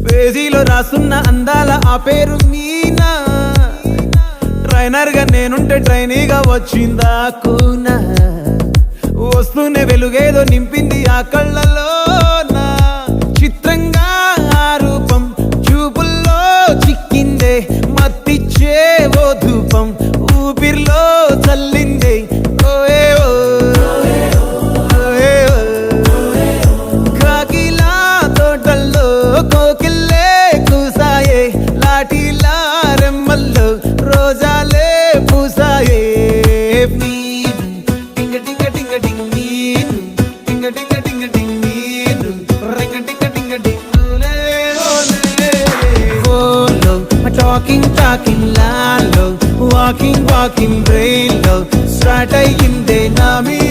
పేజీలో రాసున్న అందాల ఆ పేరు మీనా. ట్రైనర్ గా నేనుంటే ట్రైనీగా వచ్చిందా కూనా. వస్తూనే వెలుగేదో నింపింది ఆ కళ్ళలోన. చిత్రంగా ఆ రూపం చూపుల్లో చిక్కిందే, మత్తిచ్చే ఓ ధూపం ఊపిరిలో చల్లిందే. కాకిలా తోటల్లో కోకిల్లే కూసాయే, లాఠీలా రెమ్మల్లో రోజాలే పూసాయే. టింగ టింగ టింగ టింగ్ నీరు, టింగ టింగ టింగ టింగ్ నీరు, రింగ టింగ టింగ టింగ్ ఓలే ఓలే. ఓలో టాకింగ్ లాలో, వాకింగ్ బ్రెయిన్ లో స్టార్ట్ అయ్యిందే నా మీద